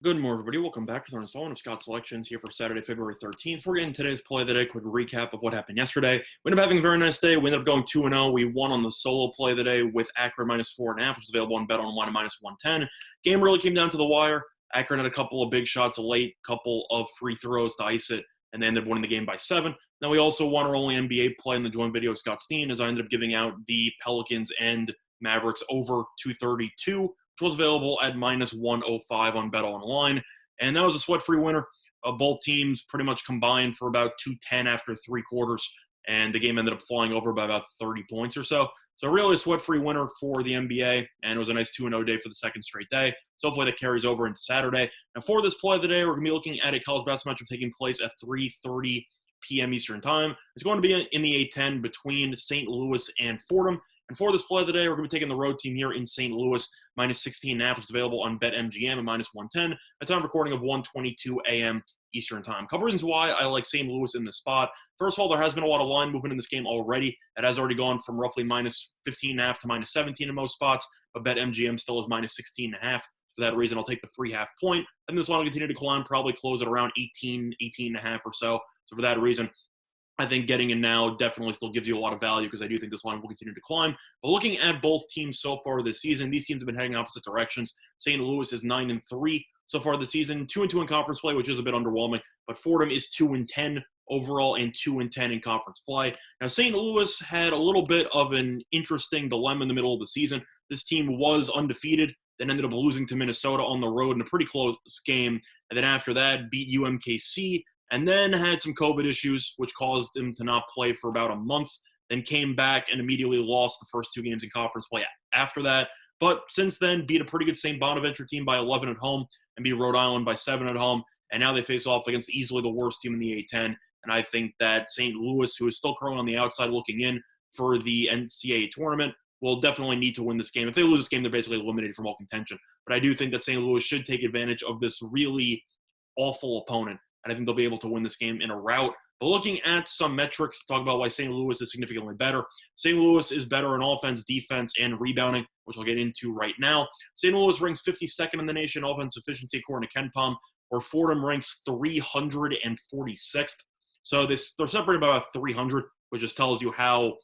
Good morning, everybody. Welcome back to the installment of Scott Selections here for Saturday, February 13th. We're getting today's play of the day. Quick recap of what happened yesterday. We ended up having a very nice day. We ended up going 2-0. We won on the solo play of the day with Akron -4.5, which was available on Bet Online at -110. Game really came down to the wire. Akron had a couple of big shots late, couple of free throws to ice it, and they ended up winning the game by 7. Now, we also won our only NBA play in the joint video with Scott Steen, as I ended up giving out the Pelicans and Mavericks over 232, which was available at -105 on Bet Online. And that was a sweat-free winner. Both teams pretty much combined for about 210 after three quarters, and the game ended up flying over by about 30 points or so. So really a sweat-free winner for the NBA, and it was a nice 2-0 day for the second straight day. So hopefully that carries over into Saturday. And for this play of the day, we're going to be looking at a college basketball matchup taking place at 3:30 p.m. Eastern Time. It's going to be in the A-10 between St. Louis and Fordham. And for this play of the day, we're going to be taking the road team here in St. Louis, -16.5, which is available on BetMGM at -110, a time recording of 1:22 a.m. Eastern Time. A couple reasons why I like St. Louis in this spot. First of all, there has been a lot of line movement in this game already. It has already gone from roughly -15.5 to -17 in most spots, but BetMGM still is -16.5. For that reason, I'll take the free half point. And this line will continue to climb, probably close at around 18.5 or so. So for that reason, I think getting in now definitely still gives you a lot of value because I do think this line will continue to climb. But looking at both teams so far this season, these teams have been heading opposite directions. St. Louis is 9-3 so far this season, 2-2 in conference play, which is a bit underwhelming. But Fordham is 2-10 overall and 2-10 in conference play. Now, St. Louis had a little bit of an interesting dilemma in the middle of the season. This team was undefeated, then ended up losing to Minnesota on the road in a pretty close game. And then after that, beat UMKC, and then had some COVID issues, which caused him to not play for about a month, then came back and immediately lost the first two games in conference play after that. But since then, beat a pretty good St. Bonaventure team by 11 at home and beat Rhode Island by 7 at home. And now they face off against easily the worst team in the A-10. And I think that St. Louis, who is still currently on the outside looking in for the NCAA tournament, will definitely need to win this game. If they lose this game, they're basically eliminated from all contention. But I do think that St. Louis should take advantage of this really awful opponent, and I think they'll be able to win this game in a rout. But looking at some metrics to talk about why St. Louis is significantly better. St. Louis is better in offense, defense, and rebounding, which I'll get into right now. St. Louis ranks 52nd in the nation offense efficiency according to KenPom, where Fordham ranks 346th. So they're separated by about 300, which just tells you how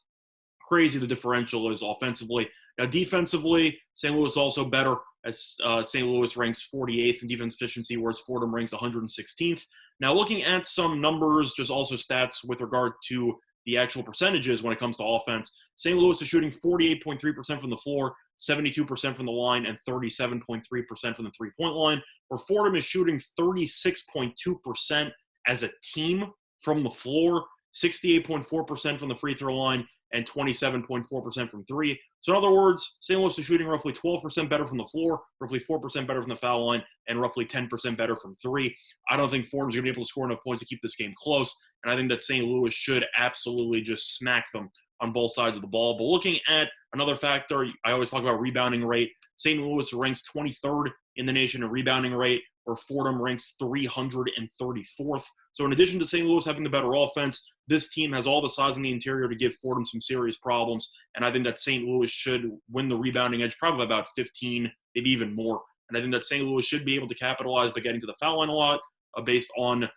crazy the differential is offensively. Now, defensively, St. Louis also better, as St. Louis ranks 48th in defense efficiency, whereas Fordham ranks 116th. Now, looking at some numbers, just also stats with regard to the actual percentages when it comes to offense, St. Louis is shooting 48.3% from the floor, 72% from the line, and 37.3% from the three-point line, where Fordham is shooting 36.2% as a team from the floor, 68.4% from the free throw line, and 27.4% from three. So in other words, St. Louis is shooting roughly 12% better from the floor, roughly 4% better from the foul line, and roughly 10% better from three. I don't think Fordham's going to be able to score enough points to keep this game close, and I think that St. Louis should absolutely just smack them on both sides of the ball. But looking at another factor, I always talk about rebounding rate. St. Louis ranks 23rd in the nation in rebounding rate, where Fordham ranks 334th. So in addition to St. Louis having the better offense, this team has all the size in the interior to give Fordham some serious problems. And I think that St. Louis should win the rebounding edge probably about 15, maybe even more. And I think that St. Louis should be able to capitalize by getting to the foul line a lot based on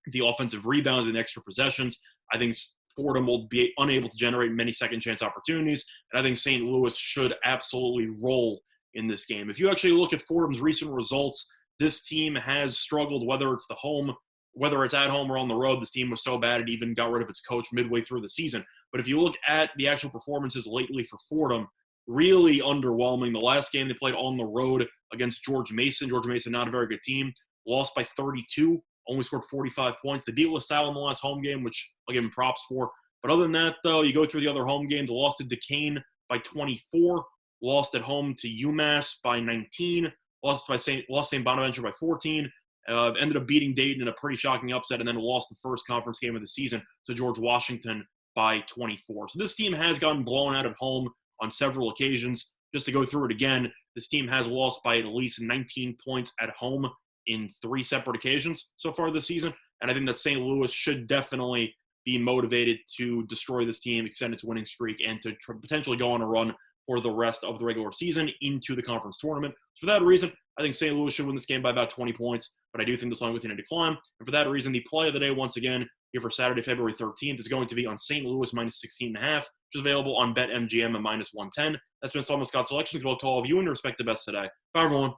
the offensive rebounds and extra possessions. I think Fordham will be unable to generate many second chance opportunities. And I think St. Louis should absolutely roll in this game. If you actually look at Fordham's recent results, this team has struggled, whether it's at home or on the road. This team was so bad it even got rid of its coach midway through the season. But if you look at the actual performances lately for Fordham, really underwhelming. The last game they played on the road against George Mason. George Mason, not a very good team. Lost by 32, only scored 45 points. They beat LaSalle in the last home game, which I'll give them props for. But other than that, though, you go through the other home games. Lost to Duquesne by 24. Lost at home to UMass by 19. Lost St. Bonaventure by 14, ended up beating Dayton in a pretty shocking upset, and then lost the first conference game of the season to George Washington by 24. So this team has gotten blown out at home on several occasions. Just to go through it again, this team has lost by at least 19 points at home in 3 separate occasions so far this season, and I think that St. Louis should definitely be motivated to destroy this team, extend its winning streak, and to potentially go on a run for the rest of the regular season into the conference tournament. So for that reason, I think St. Louis should win this game by about 20 points, but I do think this line will continue to climb. And for that reason, the play of the day, once again, here for Saturday, February 13th, is going to be on St. Louis minus 16.5, which is available on BetMGM at minus 110. That's been Solomon Scott Selections. Good luck to all of you and your respective bets today. Bye, everyone.